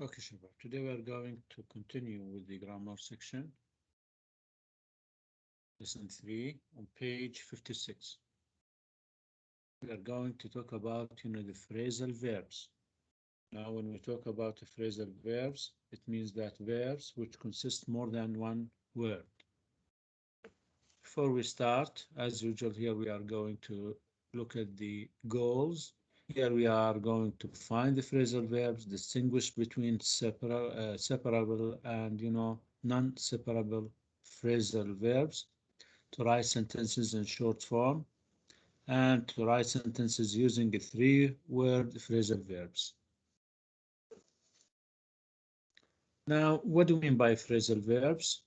Okay, Shabab. Today we are going to continue with the grammar section. Lesson 3 on page 56. We are going to talk about, the phrasal verbs. Now, when we talk about the phrasal verbs, it means that verbs which consist more than one word. Before we start, as usual, here we are going to look at the goals. Here we are going to find the phrasal verbs, distinguish between separable and non-separable phrasal verbs, to write sentences in short form, and to write sentences using 3-word phrasal verbs. Now, what do we mean by phrasal verbs?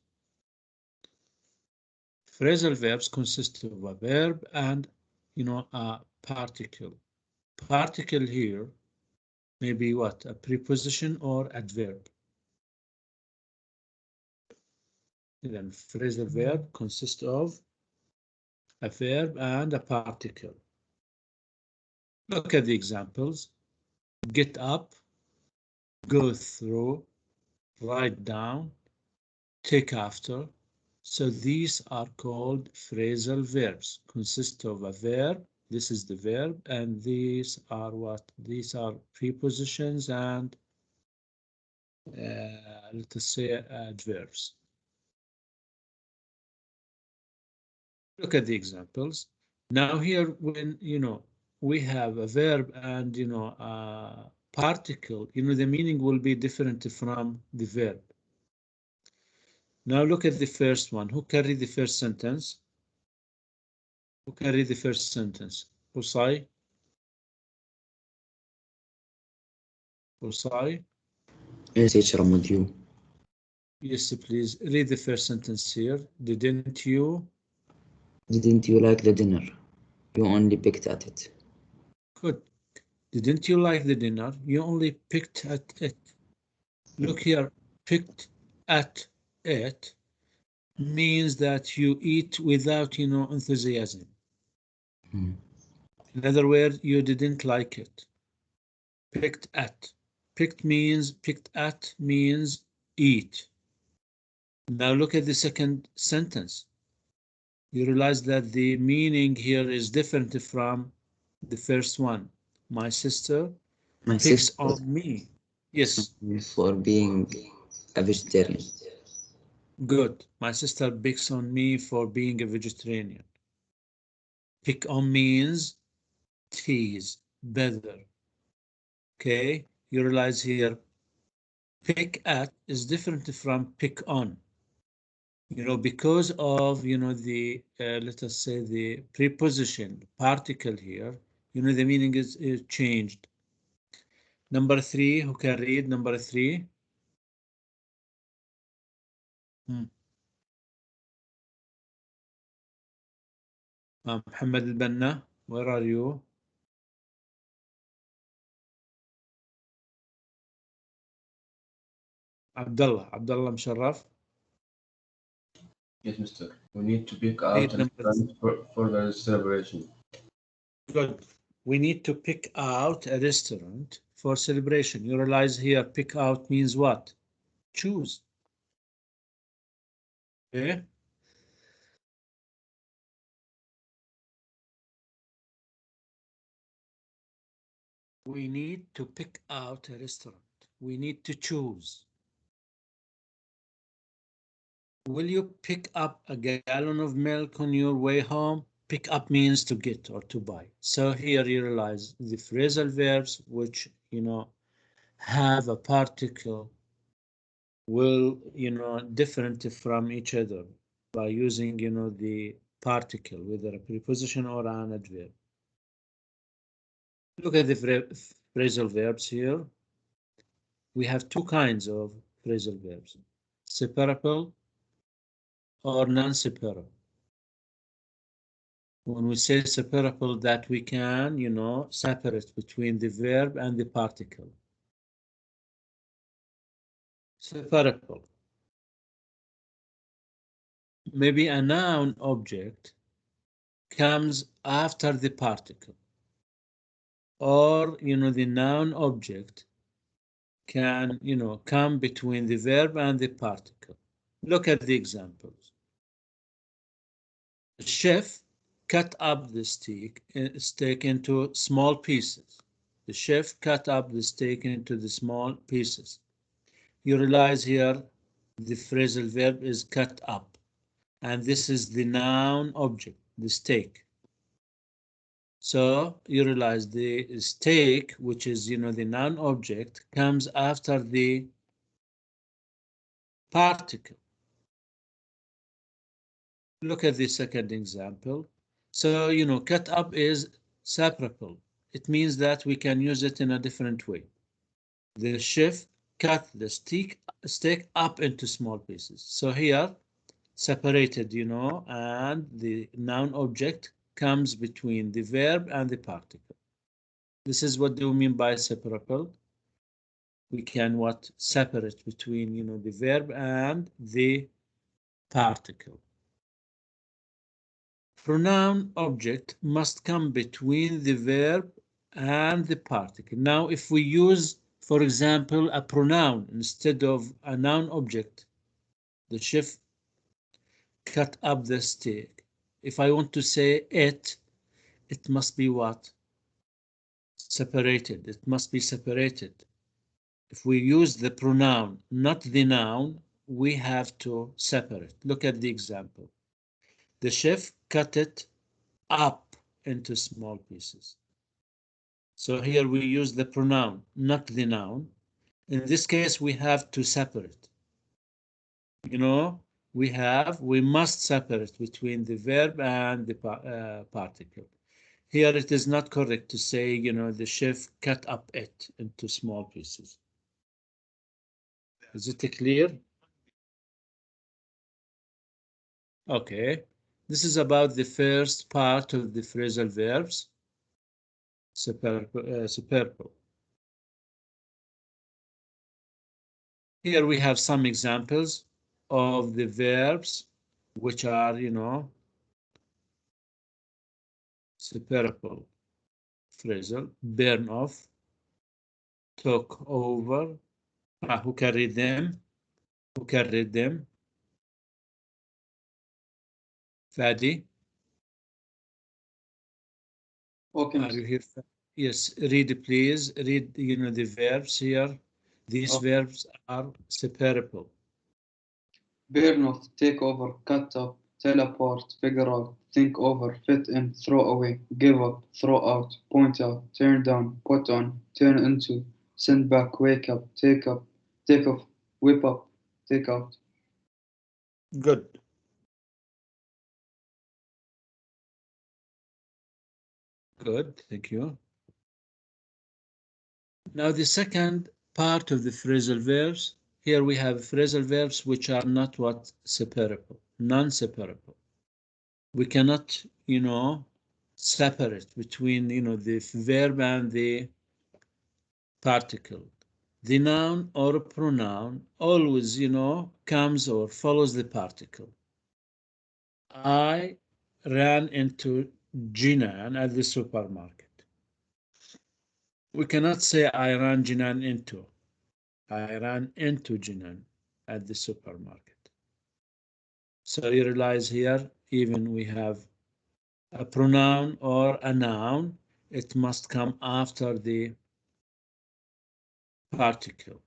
Phrasal verbs consist of a verb and a particle. Particle here may be what? A preposition or adverb. Then phrasal verb consists of a verb and a particle. Look at the examples. Get up, go through, write down, take after. So these are called phrasal verbs. Consist of a verb, this is the verb, and these are what? These are prepositions and let us say adverbs. Look at the examples. Now here, when we have a verb and a particle, the meaning will be different from the verb. Now look at the first one. Who can read the first sentence? Who can read the first sentence? Usai? Usai? Yes, teacher, I'm with you. Yes, please read the first sentence here. Didn't you? Didn't you like the dinner? You only picked at it. Good. Didn't you like the dinner? You only picked at it. Look here, picked at it means that you eat without, enthusiasm. Hmm. In other words, you didn't like it. Picked at. Picked at means eat. Now look at the second sentence. You realize that the meaning here is different from the first one. My sister My picks sister on me. Yes, for being a vegetarian. good. My sister picks on me for being a vegetarian. Pick on means tease, better. Okay, you realize here, pick at is different from pick on. Because of, the, let us say the preposition particle here, the meaning is changed. Number 3, who can read number 3? Muhammad al-Banna, where are you? Abdullah Musharraf. Yes, mister. We need to pick out Read a number restaurant for the celebration. Good. We need to pick out a restaurant for celebration. You realize here, pick out means what? Choose. Okay. We need to pick out a restaurant. We need to choose. Will you pick up a gallon of milk on your way home? Pick up means to get or to buy. So here you realize the phrasal verbs which, have a particle will, different from each other by using, the particle, whether a preposition or an adverb. Look at the phrasal verbs here. We have two kinds of phrasal verbs, separable or non-separable. When we say separable, that we can, separate between the verb and the particle. Separable. Maybe a noun object comes after the particle, or the noun object can, come between the verb and the particle. Look at the examples. The chef cut up the steak into small pieces. The chef cut up the steak into the small pieces. You realize here the phrasal verb is cut up, and this is the noun object, the steak. So you realize the steak, which is, the noun object, comes after the particle. Look at the second example. So, cut up is separable. It means that we can use it in a different way. The chef cut the steak up into small pieces. So here, separated, and the noun object comes between the verb and the particle. This is what do we mean by separable. We can separate between, the verb and the particle. Pronoun object must come between the verb and the particle. Now, if we use, for example, a pronoun instead of a noun object, the chef cut up the steak. If I want to say it must be what? Separated. It must be separated. If we use the pronoun, not the noun, we have to separate. Look at the example. The chef cut it up into small pieces. So here we use the pronoun, not the noun. In this case, we have to separate. We must separate between the verb and the particle. Here it is not correct to say, the chef cut up it into small pieces. Is it clear? Okay. This is about the first part of the phrasal verbs. Superbo. Here we have some examples of the verbs which are, superbo phrasal. Burn off, talk over. Who can read them? Who can read them? Fadi? Okay. Are you here? Yes, read please. Read, the verbs here. These verbs are separable. Burn off, take over, cut up, teleport, figure out, think over, fit in, throw away, give up, throw out, point out, turn down, put on, turn into, send back, wake up, take off, whip up, take out. Good. Good, thank you. Now the second part of the phrasal verbs, here we have phrasal verbs which are not separable, non-separable. We cannot, separate between, the verb and the particle. The noun or pronoun always, comes or follows the particle. I ran into Jinan at the supermarket. We cannot say I ran Jinan into. I ran into Jinan at the supermarket. So you realize here, even we have a pronoun or a noun, it must come after the particle.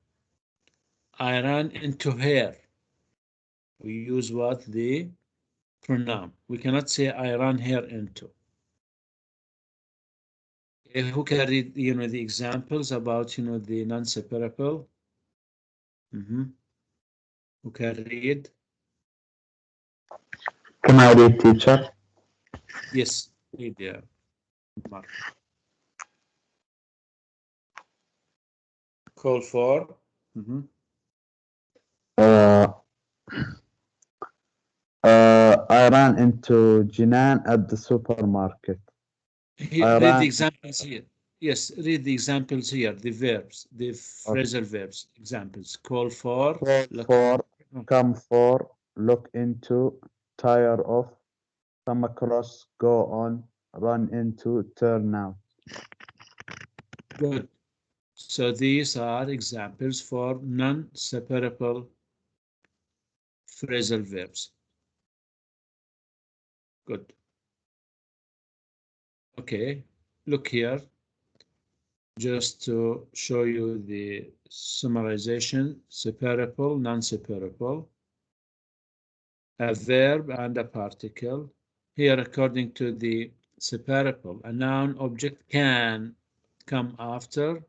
I ran into her. We use what? The pronoun. We cannot say I ran her into. Who can read, the examples about, the non-separable? Who can read? Can I read, teacher? Yes, read, yeah. Mark. Call for. I ran into Jinan at the supermarket. Read the examples here. Yes, read the examples here, the verbs, the phrasal verbs, examples. Call for, come for, look into, tire off, come across, go on, run into, turn out. Good. So these are examples for non-separable phrasal verbs. Good. Okay, look here. Just to show you the summarization, separable, non-separable, a verb and a particle. Here, according to the separable, a noun object can come after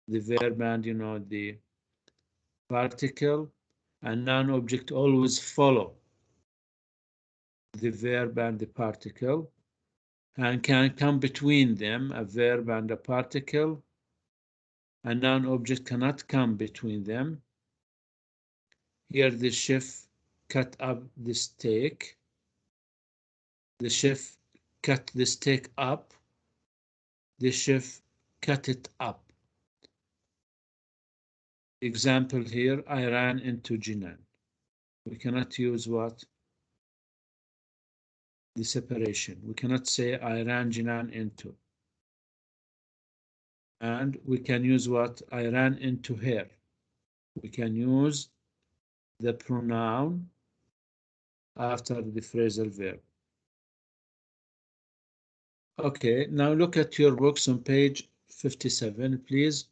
the verb and, you know, the particle. A noun object always follow the verb and the particle, and can come between them, a verb and a particle. A noun object cannot come between them. Here the chef cut up the steak. The chef cut the steak up. The chef cut it up. Example here, I ran into Jinan. We cannot use what? The separation. We cannot say I ran Jinan into. And we can use what? I ran into her. We can use the pronoun after the phrasal verb. Okay, now look at your books on page 57, please.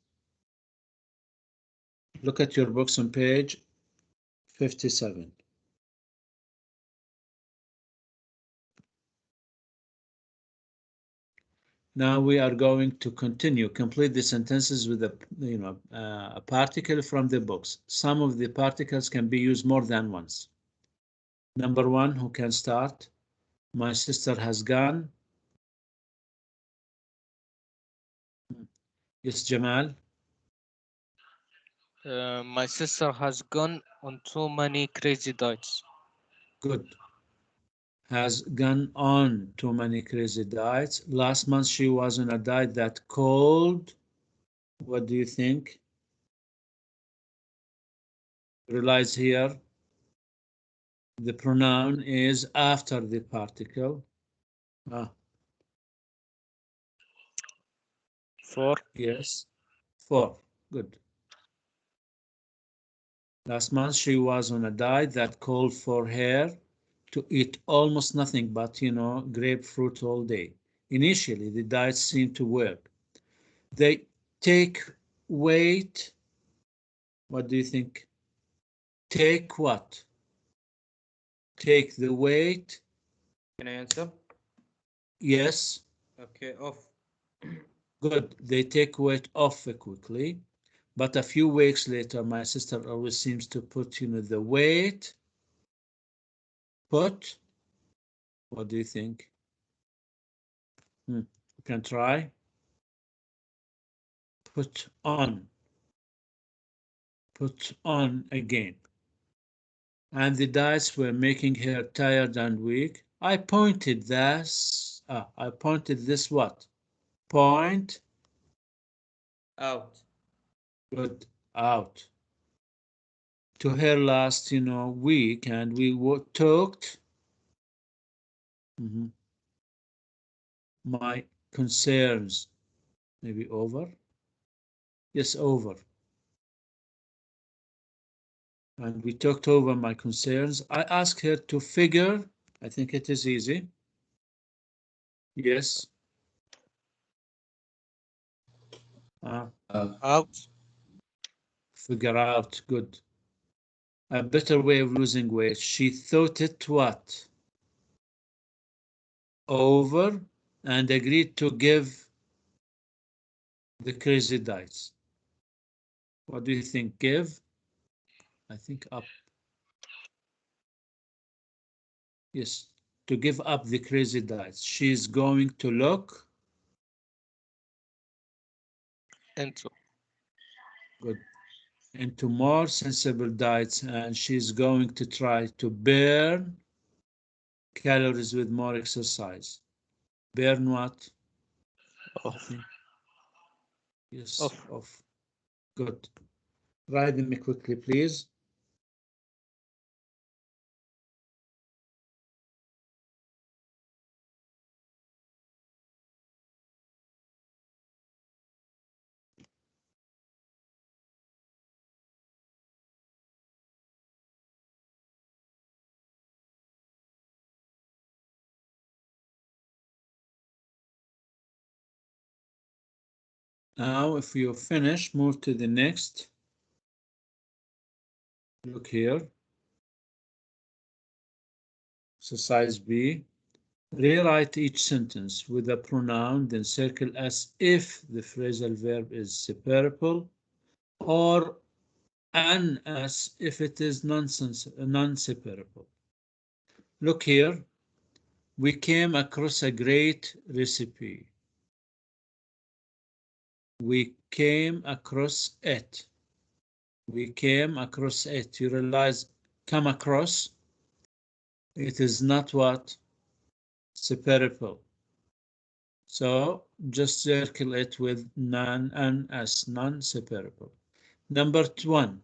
Look at your books on page 57. Now we are going to continue, complete the sentences with a particle from the books. Some of the particles can be used more than once. Number one, who can start? My sister has gone. Yes, Jamal. My sister has gone on too many crazy diets. Good. Has gone on too many crazy diets. Last month she was on a diet that called. What do you think? Realize here the pronoun is after the particle. For Yes, for. Good. Last month she was on a diet that called for her to eat almost nothing but, you know, grapefruit all day. Initially, the diet seemed to work. They take weight. What do you think? Take what? Take the weight. Can I answer? Yes. Okay, off. Good. They take weight off quickly. But a few weeks later, my sister always seems to put, you know, the weight. Put. What do you think? You can try. Put on. Put on again. And the diets were making her tired and weak. I pointed this. I pointed this what? Point. Out. Good. Out. To her last, you know, week, and we talked. My concerns. Maybe over. Yes, over. And we talked over my concerns. I asked her to figure. I think it is easy. Yes. out. Figure out. Good. A better way of losing weight. She thought it what? Over, and agreed to give the crazy diets. What do you think? Give? I think up. Yes, to give up the crazy diets. She's going to look Into. good into more sensible diets, and she's going to try to burn calories with more exercise. Burn what? Off. Yes, Off. off. Good. Write them quickly, please. Now, if you finish, move to the next. Look here. Exercise B. Rewrite each sentence with a pronoun, then circle as if the phrasal verb is separable, or an as if it is non-separable. Look here. We came across a great recipe. We came across it. We came across it. You realize, come across, it is not what? Separable. So just circle it with non and as non-separable. Number one.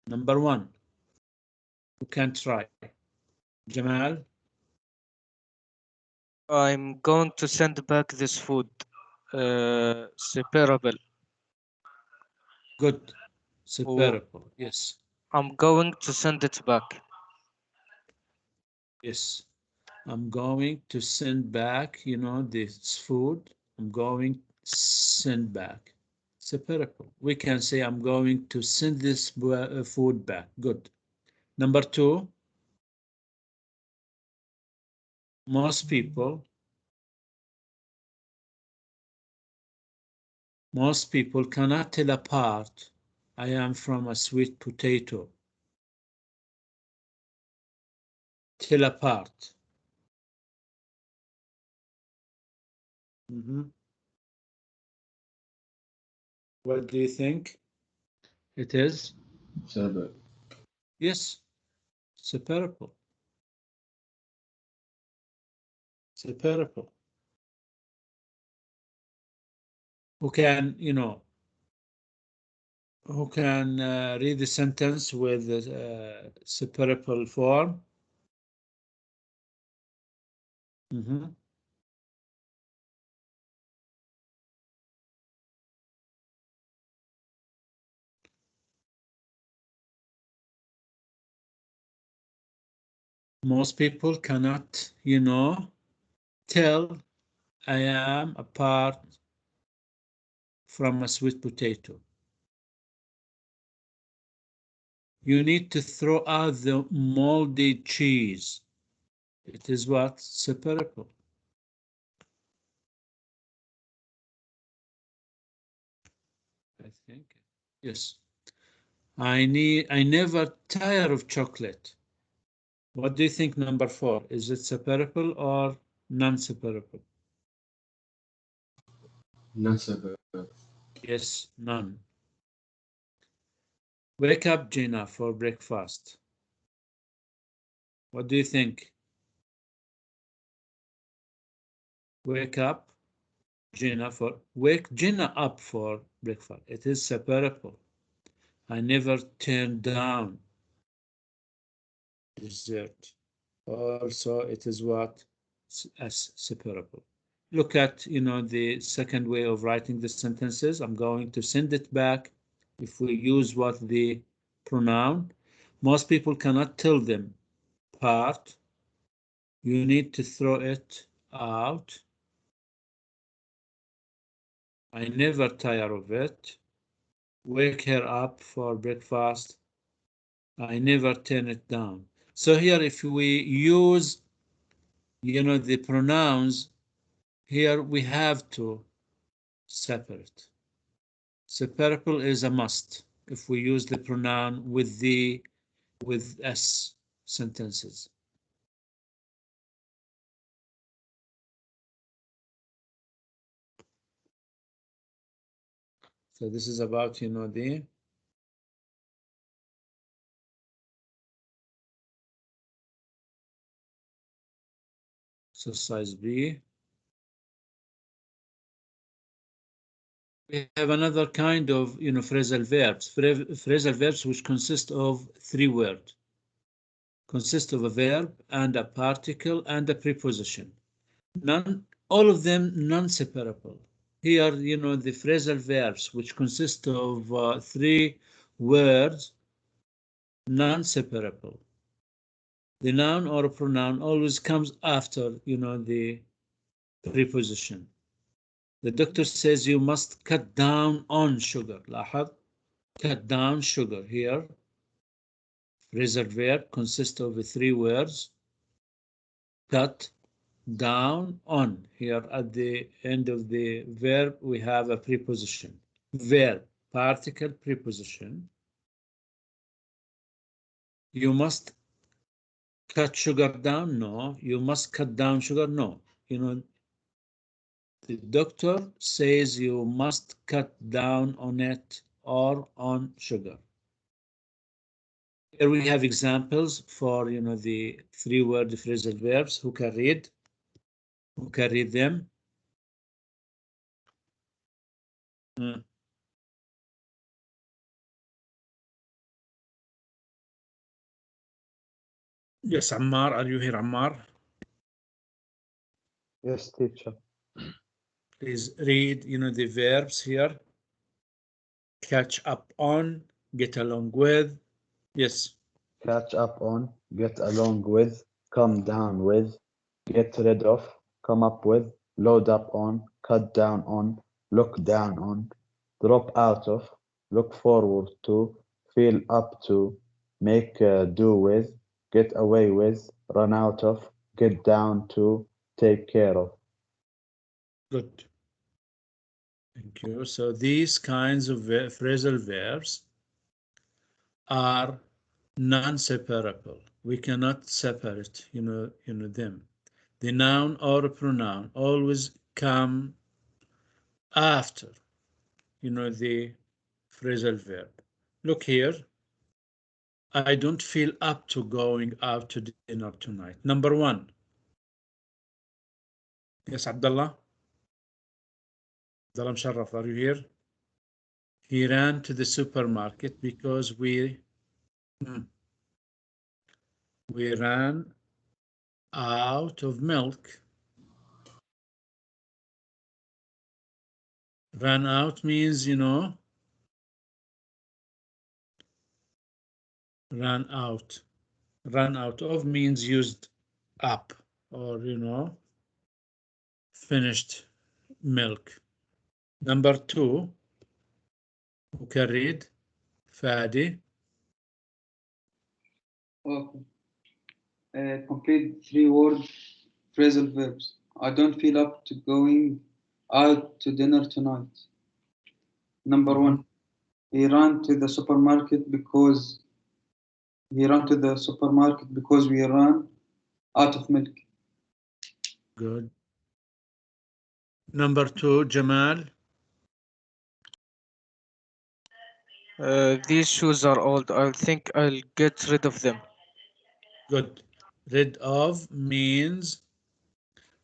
Number one. You can try. Jamal? I'm going to send back this food. Separable. Good. Separable. Yes. I'm going to send it back. Yes. I'm going to send back, you know, this food. I'm going to send back. Separable. We can say I'm going to send this food back. Good. Number two. Most people cannot tell apart I am from a sweet potato. Tell apart. What do you think it is? Separable. Yes, separable. Separable. Who can, you know, who can read the sentence with the separable form? Most people cannot, you know, tell I am apart from a sweet potato. You need to throw out the moldy cheese. It is what? Separable. I think. Yes. I never tire of chocolate. What do you think, number four? Is it separable or non-separable? Not separable. Yes, none. Wake up, Gina, for breakfast. What do you think? Wake up, Gina, wake Gina up for breakfast. It is separable. I never turn down dessert. Also, it is what? As separable. Look at, you know, the second way of writing the sentences. I'm going to send it back. If we use what the pronoun, most people cannot tell them apart. You need to throw it out. I never tire of it. Wake her up for breakfast. I never turn it down. So here, if we use, you know, the pronouns, here we have to separate. Separable is a must if we use the pronoun with S sentences. So this is about, you know, the exercise B. We have another kind of, you know, phrasal verbs. Phrasal verbs which consist of three words. Consist of a verb and a particle and a preposition. All of them non-separable. Here, you know, the phrasal verbs which consist of three words, non-separable. The noun or pronoun always comes after, you know, the preposition. The doctor says you must cut down on sugar. لاحظ cut down sugar here. Phrasal verb consists of 3 words. Cut down on. Here at the end of the verb we have a preposition. Verb, particle, preposition. You must cut sugar down? No. You must cut down sugar? No. You know, the doctor says you must cut down on it or on sugar. Here we have examples for, you know, the 3-word phrasal verbs. Who can read? Who can read them? Yes, Ammar, are you here, Ammar? Yes, teacher. Please read, you know, the verbs here. Catch up on, get along with. Yes. Catch up on, get along with, come down with, get rid of, come up with, load up on, cut down on, look down on, drop out of, look forward to, feel up to, make do with, get away with, run out of, get down to, take care of. Good. Thank you. So these kinds of phrasal verbs are non-separable. We cannot separate, you know them. The noun or pronoun always come after, you know, the phrasal verb. Look here. I don't feel up to going out to dinner tonight. Number 1. Yes, Abdullah. Abdullah Musharraf, are you here? He ran to the supermarket because we ran out of milk. Ran out means, you know, ran out. Run out of means used up or, you know, finished milk. Number 2, who can read? Fadi. Okay. Complete 3-word phrasal verbs. I don't feel up to going out to dinner tonight. Number 1. He ran to the supermarket because we ran out of milk. Good. Number 2, Jamal. These shoes are old. I think I'll get rid of them. Good. Rid of means,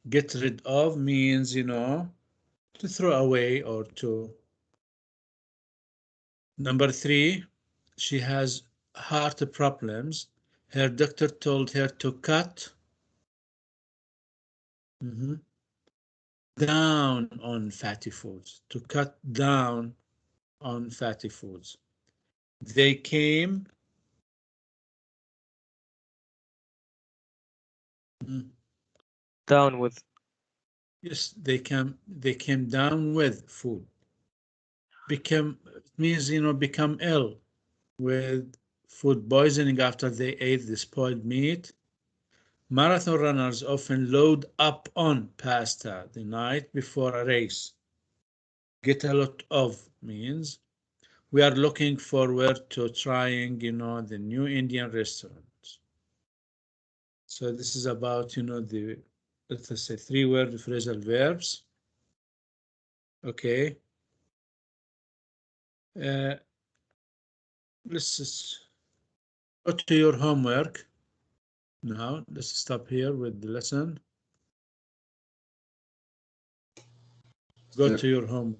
get rid of means, you know, to throw away or to. Number 3, she has heart problems. Her doctor told her to cut down on fatty foods, to cut down on fatty foods. They came down with. Yes, they came down with food. Means, you know, become ill with food poisoning after they ate the spoiled meat. Marathon runners often load up on pasta the night before a race. Get a lot of means we are looking forward to trying, you know, the new Indian restaurants. So this is about, you know, the, let's say, 3-word phrasal verbs. Okay. Let's just go to your homework. Now, let's stop here with the lesson. Go to your homework.